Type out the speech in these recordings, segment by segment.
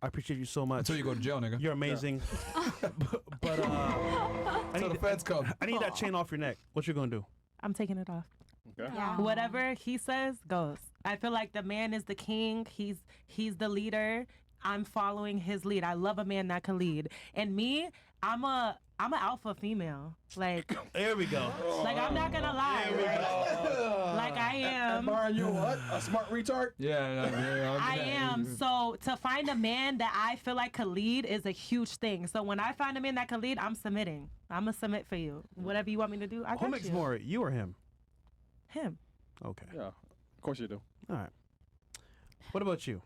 I appreciate you so much. Until you go to jail, nigga. You're amazing. but so the feds come. I need that chain off your neck. What you gonna do? I'm taking it off. Okay. Yeah. Whatever he says goes. I feel like the man is the king. He's the leader. I'm following his lead. I love a man that can lead. And me, I'm an alpha female. Like there we go. Like I'm not gonna lie. Like I am. Byron, you what? A smart retard? Yeah. I am. So to find a man that I feel like could lead is a huge thing. So when I find a man that can lead, I'm submitting. I'm gonna submit for you. Whatever you want me to do, I got you. Who makes more, you or him? Him. Okay. Yeah, of course you do. All right. What about you?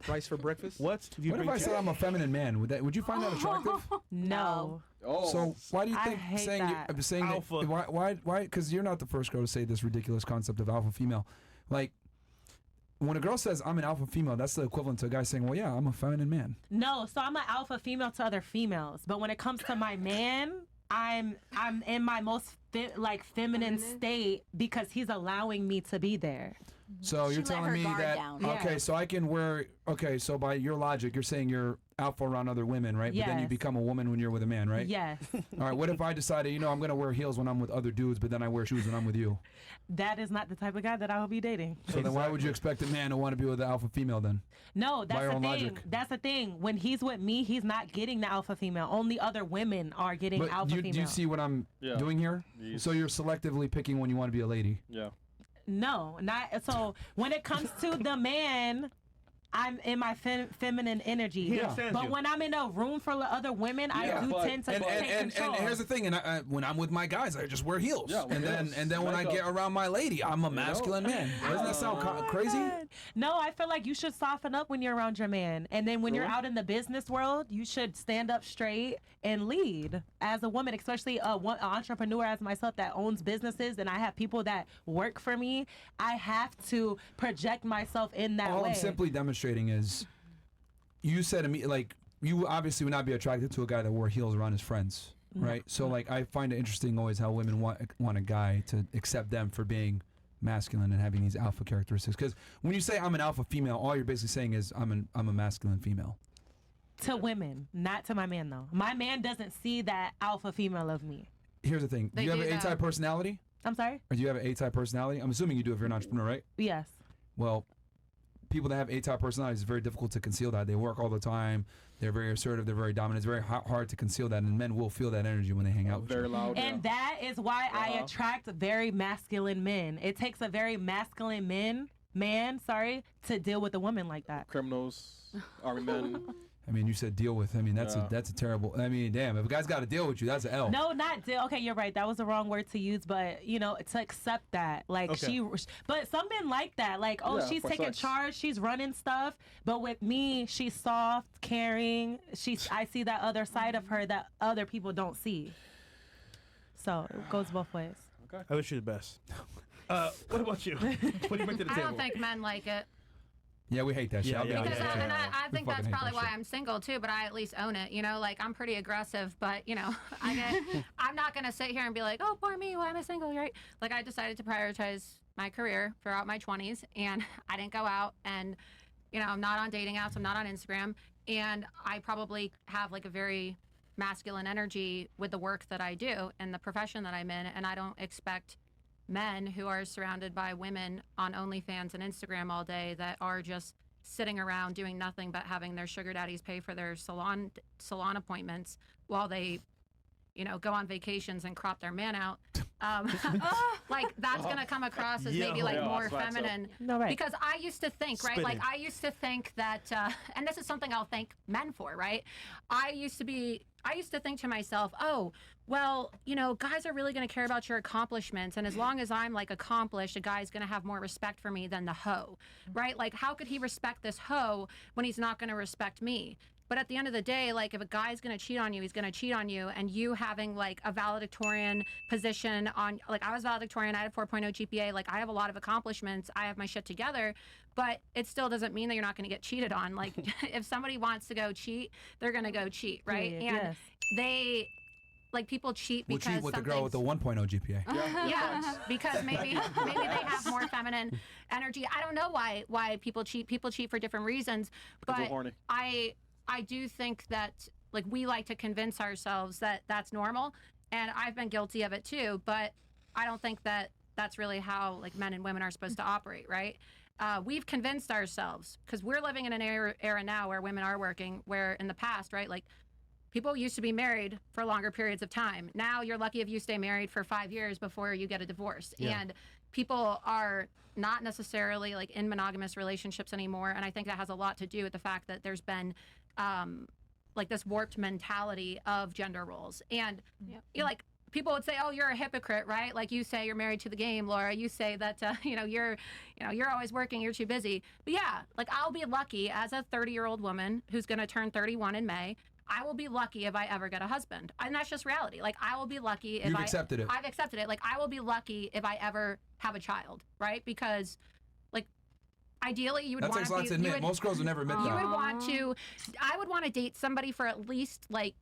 Rice for breakfast? What if I said I'm a feminine man? Would you find that attractive? No. Oh. So why do you think saying alpha? Why? Because you're not the first girl to say this ridiculous concept of alpha female. Like when a girl says I'm an alpha female, that's the equivalent to a guy saying, "Well, yeah, I'm a feminine man." No, so I'm an alpha female to other females, but when it comes to my man, I'm in my most feminine state because he's allowing me to be there. So you're telling me that okay, so I can wear so by your logic, you're saying you're alpha around other women, right? Yes. But then you become a woman when you're with a man, right? Yes. All right. What if I decided, I'm gonna wear heels when I'm with other dudes, but then I wear shoes when I'm with you? That is not the type of guy that I will be dating. So then why would you expect a man to want to be with an alpha female then? No, By your that's the own thing. logic. That's the thing. When he's with me, he's not getting the alpha female. Only other women are getting But alpha female. do you see what I'm doing here? Yes. So you're selectively picking when you want to be a lady. Yeah. No, not so. When it comes to the man, I'm in my feminine energy. But when I'm in a room full of other women, I do tend to take control. And here's the thing, when I'm with my guys, I just wear heels. Yeah, and then when I get around my lady, I'm a masculine man. Doesn't that sound crazy? No, I feel like you should soften up when you're around your man. And then when you're out in the business world, you should stand up straight and lead as a woman, especially an entrepreneur as myself that owns businesses and I have people that work for me. I have to project myself in that way. All I'm simply demonstrating is you said to me, like, you obviously would not be attracted to a guy that wore heels around his friends, right? So, like, I find it interesting always how women want a guy to accept them for being masculine and having these alpha characteristics. Because when you say I'm an alpha female, all you're basically saying is I'm a masculine female. To women, not to my man, though. My man doesn't see that alpha female of me. Here's the thing. Do you have an A-type personality? I'm sorry? Or do you have an A-type personality? I'm assuming you do if you're an entrepreneur, right? Yes. Well, people that have A-type personalities, it's very difficult to conceal that. They work all the time. They're very assertive. They're very dominant. It's very hard to conceal that, and men will feel that energy when they hang out with Very you. loud. And that is why I attract very masculine men. It takes a very masculine man, to deal with a woman like that. Criminals, army men. I mean, you said deal with. I mean, that's a terrible. I mean, damn. If a guy's got to deal with you, that's an L. No, not deal. Okay, you're right. That was the wrong word to use, but to accept that, like but some men like that. Like, she's taking charge, she's running stuff. But with me, she's soft, caring. I see that other side of her that other people don't see. So it goes both ways. Okay. I wish you the best. What about you? What do you bring to the table? I don't think men like it. Yeah, we hate that shit. And I think that's probably why I'm single too, but I at least own it. Like I'm pretty aggressive, but I'm not gonna sit here and be like, oh, poor me, why am I single, right? Like I decided to prioritize my career throughout my 20s, and I didn't go out, and I'm not on dating apps, I'm not on Instagram, and I probably have like a very masculine energy with the work that I do and the profession that I'm in, and I don't expect men who are surrounded by women on OnlyFans and Instagram all day that are just sitting around doing nothing but having their sugar daddies pay for their salon appointments while they, go on vacations and crop their man out. Like that's gonna come across as maybe like more feminine. No, right. Because I used to think, right? Like I used to think that, and this is something I'll thank men for, right? I used to think to myself, oh, well, guys are really going to care about your accomplishments. And as long as I'm like accomplished, a guy's going to have more respect for me than the hoe, right? Like, how could he respect this hoe when he's not going to respect me? But at the end of the day, like if a guy's going to cheat on you, he's going to cheat on you. And you having like a valedictorian position on, like I was valedictorian, I had a 4.0 GPA, like I have a lot of accomplishments, I have my shit together, but it still doesn't mean that you're not going to get cheated on. Like if somebody wants to go cheat, they're going to go cheat, right? Yeah, and they like people cheat We'll because cheat with the girl with the 1.0 GPA. yeah, because maybe they have more feminine energy. I don't know why people cheat. People cheat for different reasons, but horny. I do think that like we like to convince ourselves that that's normal, and I've been guilty of it too. But I don't think that that's really how like men and women are supposed to operate, right? We've convinced ourselves because we're living in an era now where women are working, where in the past, right, like people used to be married for longer periods of time. Now you're lucky if you stay married for 5 years before you get a divorce. Yeah. And people are not necessarily like in monogamous relationships anymore. And I think that has a lot to do with the fact that there's been like this warped mentality of gender roles. And you're like, people would say, "Oh, you're a hypocrite," right? Like you say you're married to the game, Laura. You say that you're always working, you're too busy. But yeah, like I'll be lucky as a 30-year-old woman who's going to turn 31 in May. I will be lucky if I ever get a husband, and that's just reality. Like I will be lucky if You've accepted it. I've accepted it. Like I will be lucky if I ever have a child, right? Because like ideally you would want to. That's a lot to admit. Most girls would never admit that. You would want to. I would want to date somebody for at least like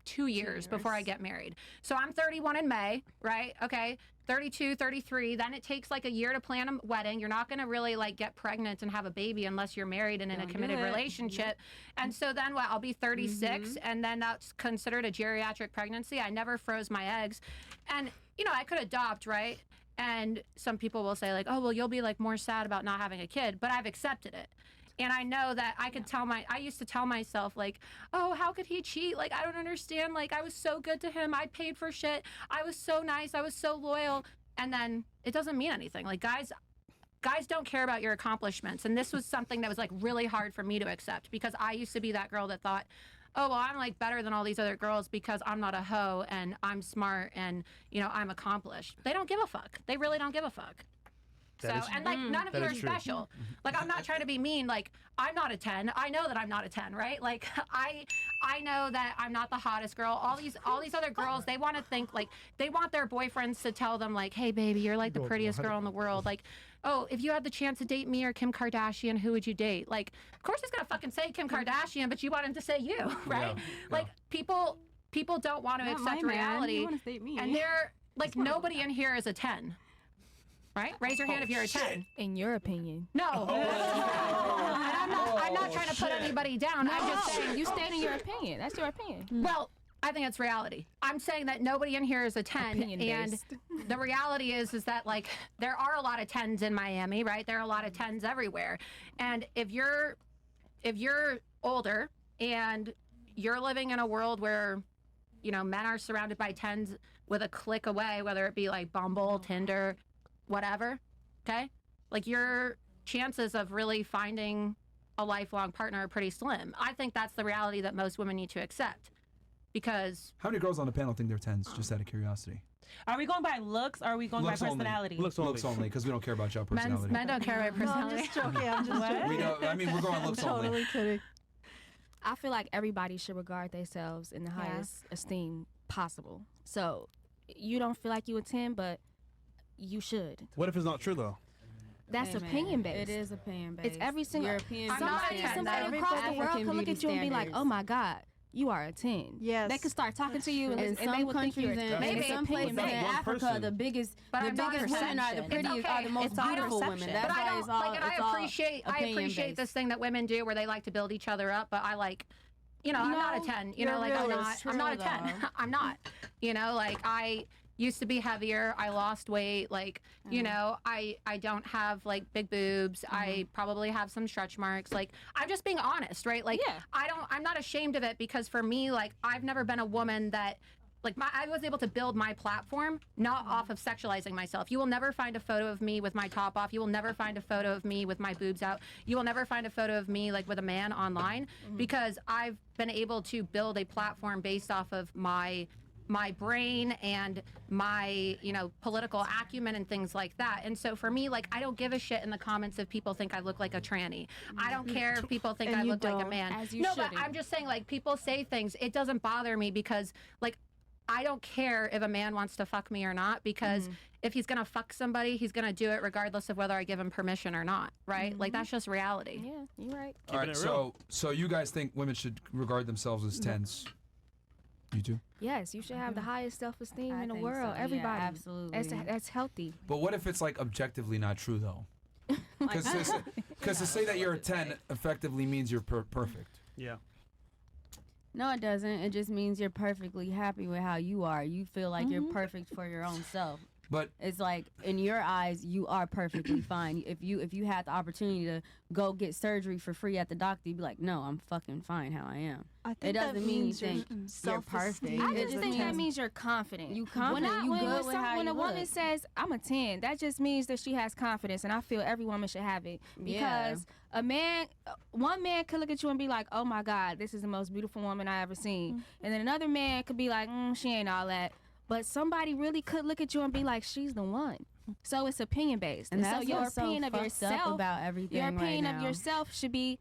2 years before I get married. So I'm 31 in May, right? Okay. 32, 33. Then it takes like a year to plan a wedding. You're not going to really like get pregnant and have a baby unless you're married and in a committed relationship. And so then what? I'll be 36 and then that's considered a geriatric pregnancy. I never froze my eggs. And, I could adopt, right? And some people will say like, oh, well, you'll be like more sad about not having a kid, but I've accepted it. And I know that I could I used to tell myself like, oh, how could he cheat? Like, I don't understand. Like, I was so good to him. I paid for shit. I was so nice. I was so loyal. And then it doesn't mean anything. Like, guys don't care about your accomplishments. And this was something that was like really hard for me to accept because I used to be that girl that thought, oh, well, I'm like better than all these other girls because I'm not a hoe and I'm smart and, I'm accomplished. They don't give a fuck. They really don't give a fuck. And like none of you are special. Like I'm not trying to be mean. Like I'm not a 10. I know that I'm not a 10, right? Like I know that I'm not the hottest girl. All these other girls, they want to think like they want their boyfriends to tell them like, hey baby, you're like the prettiest girl in the world. Like, oh, if you had the chance to date me or Kim Kardashian, who would you date? Like, of course he's gonna fucking say Kim Kardashian, but you want him to say you, right? Yeah. Like people don't want to accept reality. Want to date me. And they're like nobody in here is a 10. Right? Raise your hand if you're a 10. In your opinion. No. I'm not trying to put anybody down. No. I'm just saying. You state in your opinion. That's your opinion. Well, I think it's reality. I'm saying that nobody in here is a 10. And the reality is that, like, there are a lot of 10s in Miami, right? There are a lot of 10s everywhere. And if you're older and you're living in a world where, men are surrounded by 10s with a click away, whether it be like Bumble, Tinder, whatever, okay? Like your chances of really finding a lifelong partner are pretty slim. I think that's the reality that most women need to accept because... How many girls on the panel think they're 10s, just out of curiosity? Are we going by looks or are we going by personality? Looks only, because we don't care about your personality. Men don't care about personality. No, I'm just joking. I'm just joking. We're going looks only. Totally kidding. I feel like everybody should regard themselves in the highest esteem possible. So you don't feel like you a 10, but you should. What if it's not true though? That's opinion based. It is opinion based. It's every single European. Somebody across the world can look at you and be like, "Oh my God, you are a 10." Yes. They can start talking to you, and some they will think you're in some places in Africa, the biggest women are the prettiest, are the most beautiful women. That's why it's all. I appreciate this thing that women do where they like to build each other up, but I like. I'm not a 10. I'm not a 10. I'm not. Like I used to be heavier. I lost weight. Like, I don't have like big boobs. I probably have some stretch marks. Like, I'm just being honest, right? Like, I'm not ashamed of it because for me, like, I've never been a woman that, like, I was able to build my platform not off of sexualizing myself. You will never find a photo of me with my top off. You will never find a photo of me with my boobs out. You will never find a photo of me like with a man online because I've been able to build a platform based off of my brain and my, political acumen and things like that. And so for me, like, I don't give a shit in the comments if people think I look like a tranny. I don't care if people think I look like a man. But I'm just saying, like, people say things. It doesn't bother me because, like, I don't care if a man wants to fuck me or not because if he's going to fuck somebody, he's going to do it regardless of whether I give him permission or not, right? Like, that's just reality. Yeah, you're right. All right, so you guys think women should regard themselves as 10s? You too? Yes, you should have the highest self-esteem in the world. So. Everybody. Yeah, absolutely. That's healthy. But what if it's like objectively not true though? Because to say that you're a 10 effectively means you're perfect. Yeah. No, it doesn't. It just means you're perfectly happy with how you are. You feel like you're perfect for your own self. But it's like in your eyes, you are perfectly fine. If you had the opportunity to go get surgery for free at the doctor, you'd be like, no, I'm fucking fine how I am. I think it doesn't mean you think you're perfect. I just think that means you're confident. You confident. When a woman says I'm a 10, that just means that she has confidence, and I feel every woman should have it. Because one man could look at you and be like, oh my God, this is the most beautiful woman I ever seen, and then another man could be like, she ain't all that. But somebody really could look at you and be like, she's the one. So it's opinion based, and so your opinion of yourself about everything. Your opinion of yourself should be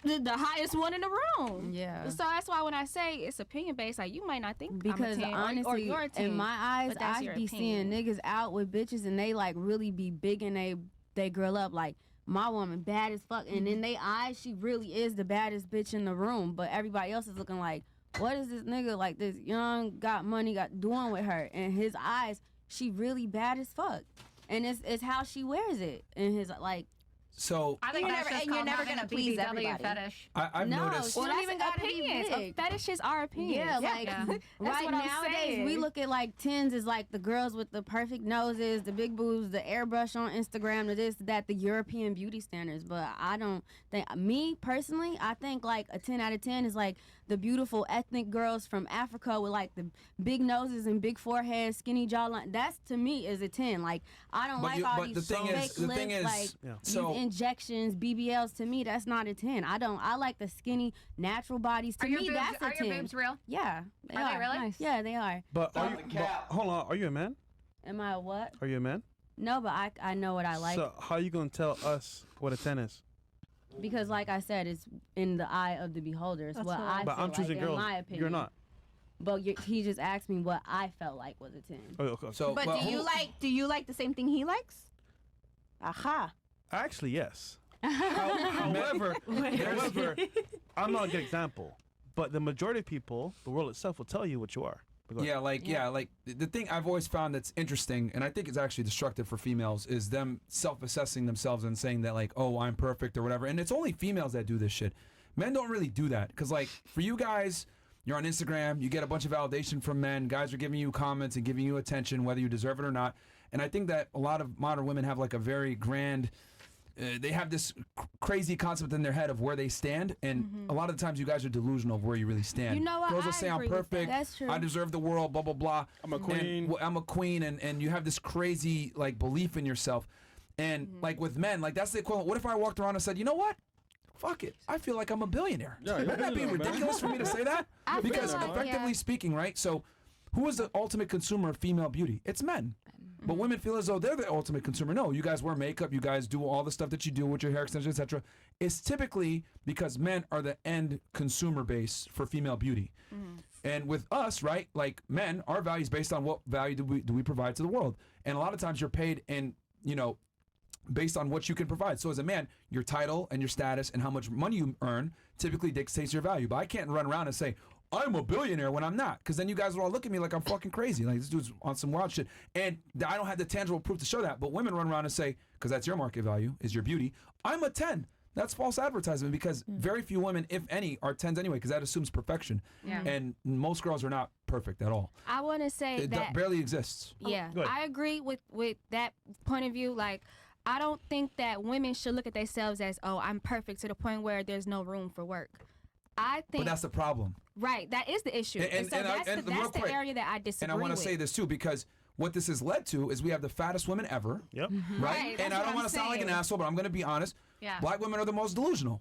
the highest one in the room. Yeah. So that's why when I say it's opinion based, like you might not think because I'm a 10 honestly, or you're a 10, in my eyes, I be seeing niggas out with bitches and they like really be big and they girl up like my woman bad as fuck, and in they eyes she really is the baddest bitch in the room, but everybody else is looking like, what is this nigga like this young got money got doing with her? In his eyes, she really bad as fuck, and it's how she wears it in his like. So I think you're never gonna please everybody. Fetish. I've noticed. Well, that's even opinions. Fetishes are opinions. Yeah, like right nowadays we look at like 10s as like the girls with the perfect noses, the big boobs, the airbrush on Instagram, the this, that, the European beauty standards. But I don't think, me personally, I think like a 10 out of 10 is like the beautiful ethnic girls from Africa with like the big noses and big foreheads, skinny jawline. That's to me is a 10. Like I don't like all these fake lips, like these injections, BBLs. To me, that's not a 10. I like the skinny, natural bodies. To me, that's a 10. Are your boobs real? Yeah, they are. They really? Nice. Yeah, they are. But hold on, are you a man? Am I a what? Are you a man? No, but I know what I like. So how are you gonna tell us what a 10 is? Because like I said, it's in the eye of the beholder. It's what I but feel I'm choosing like, girls. in my opinion. You're not. But he just asked me what I felt like was a 10. Oh, okay. So, but do you like the same thing he likes? Aha. Actually, yes. However, I'm not a good example. But the majority of people, the world itself, will tell you what you are. Yeah, like the thing I've always found that's interesting, and I think it's actually destructive for females, is them self-assessing themselves and saying that like, oh, I'm perfect or whatever. And it's only females that do this shit. Men don't really do that, because like for you guys, you're on Instagram, you get a bunch of validation from men. Guys are giving you comments and giving you attention, whether you deserve it or not. And I think that a lot of modern women have like a very grand. They have this crazy concept in their head of where they stand, and a lot of the times you guys are delusional of where you really stand. You know what? Girls will say I'm perfect, That's true. I deserve the world, blah blah blah. I'm a queen. I'm a queen, and you have this crazy like belief in yourself, and like with men, like that's the equivalent. What if I walked around and said, you know what? Fuck it, I feel like I'm a billionaire. Yeah, Wouldn't that be ridiculous for me to say that? Because effectively speaking, right? So, who is the ultimate consumer of female beauty? It's men. But women feel as though they're the ultimate consumer. No, you guys wear makeup, you guys do all the stuff that you do with your hair extensions, etc. It's typically because men are the end consumer base for female beauty. And with us, right, like men, our value is based on what value do we provide to the world. And a lot of times you're paid in, based on what you can provide. So as a man, your title and your status and how much money you earn typically dictates your value. But I can't run around and say, I'm a billionaire when I'm not, because then you guys will all look at me like I'm fucking crazy. Like this dude's on some wild shit. And I don't have the tangible proof to show that. But women run around and say, because that's your market value, is your beauty, I'm a 10. That's false advertisement, because very few women, if any, are 10s anyway, because that assumes perfection. Yeah. And most girls are not perfect at all. I want to say that barely exists. Yeah, I agree with that point of view. Like, I don't think that women should look at themselves as, oh, I'm perfect to the point where there's no room for work. I think, but that's the problem. Right, that is the issue. And so that's the area that I disagree with. And I want to say this too, because what this has led to is we have the fattest women ever. Yep. Right? And I don't want to sound like an asshole, but I'm going to be honest. Yeah. Black women are the most delusional.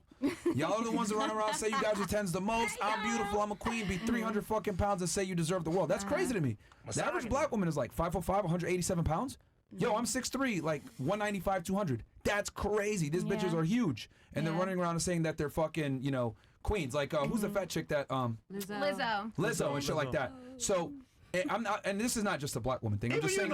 Y'all are the ones that run around and say you guys are 10s the most. I'm beautiful. I'm a queen. Be 300 fucking pounds and say you deserve the world. That's crazy to me. The average black woman is like 5'5", 187 pounds. Yo, I'm 6'3", like 195, 200. That's crazy. These bitches are huge. And they're running around and saying that they're fucking, queens. Like, who's the fat chick that Lizzo and shit like that. So I'm not, and this is not just a black woman thing. I'm just saying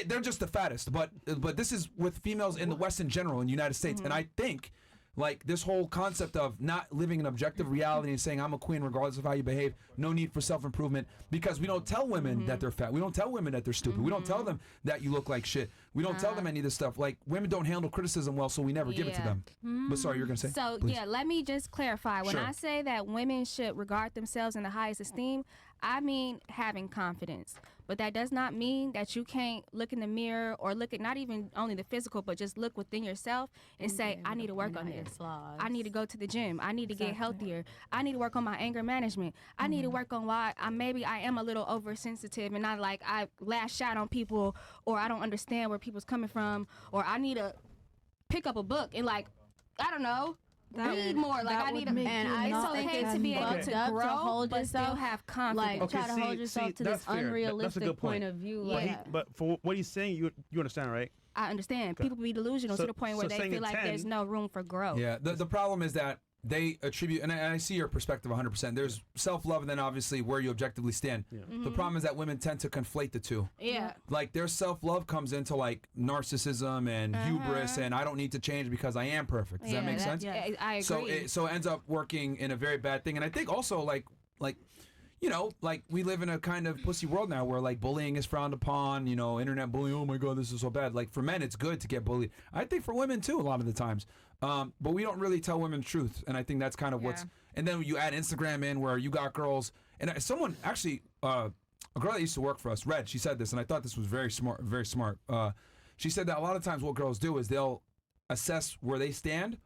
they're just the fattest. But this is with females in the West in general, in the United States. And I think Like this whole concept of not living an objective reality and saying I'm a queen regardless of how you behave, no need for self-improvement, because we don't tell women that they're fat. We don't tell women that they're stupid. We don't tell them that you look like shit. We don't tell them any of this stuff. Like women don't handle criticism well, so we never give it to them. But sorry, you're gonna say? So Please. let me just clarify. When Sure. I say that women should regard themselves in the highest esteem, I mean having confidence. But that does not mean that you can't look in the mirror or look at not even only the physical, but just look within yourself and say, I need to work on this. I need to go to the gym. I need to get healthier. I need to work on my anger management. I need to work on why maybe I am a little oversensitive and not like I lash out on people, or I don't understand where people's coming from, or I need to pick up a book and like, I don't know, read more. Like I need to, and it's okay to be able to grow, hold but still yourself, have confidence. like try to hold yourself to this unrealistic point of view. But for what he's saying, you understand, right? I understand. People be delusional to the point where they feel like there's no room for growth. Yeah, the problem is that they attribute, and I see your perspective 100%. There's self-love and then obviously where you objectively stand. Yeah. The problem is that women tend to conflate the two. Yeah. Like their self-love comes into like narcissism and hubris and I don't need to change because I am perfect. Does that make sense? Yeah, I agree. So it ends up working in a very bad thing. And I think also like you know, like we live in a kind of pussy world now where like bullying is frowned upon, you know, internet bullying, oh my God, this is so bad. Like for men, it's good to get bullied. I think for women too, a lot of the times. But we don't really tell women the truth. And I think that's kind of what's, and then you add Instagram in where you got girls, and someone actually, a girl that used to work for us, Red, she said this, and I thought this was very smart, very smart. She said that a lot of times what girls do is they'll assess where they stand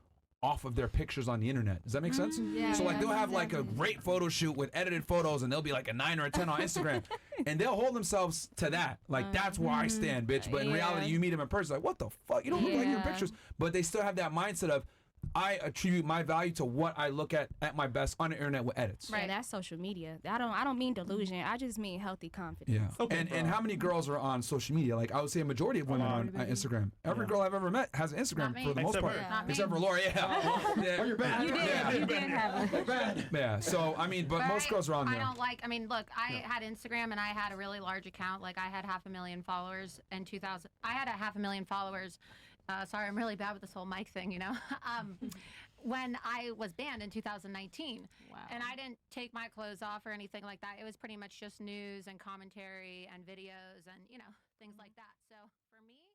off of their pictures on the internet. Does that make sense? Yeah. So like they'll have like a great photo shoot with edited photos and they'll be like a 9 or a 10 on Instagram and they'll hold themselves to that. Like that's where I stand, bitch. But in reality, you meet them in person, like what the fuck? You don't look like your pictures. But they still have that mindset of I attribute my value to what I look at my best on the internet with edits. Right, that's social media. I don't mean delusion. I just mean healthy confidence. Yeah. Okay, and how many girls are on social media? Like I would say a majority of women are on Instagram. Every girl I've ever met has an Instagram for the most part. Except for Laura, Oh, you're bad. You did have You're bad. Yeah. So I mean, but most girls are on there. I mean, look, I had Instagram and I had a really large account. Like I had 500,000 followers in 2000. I had 500,000 followers. Sorry, I'm really bad with this whole mic thing, you know. When I was banned in 2019. Wow. And I didn't take my clothes off or anything like that. It was pretty much just news and commentary and videos and, you know, things like that. So for me,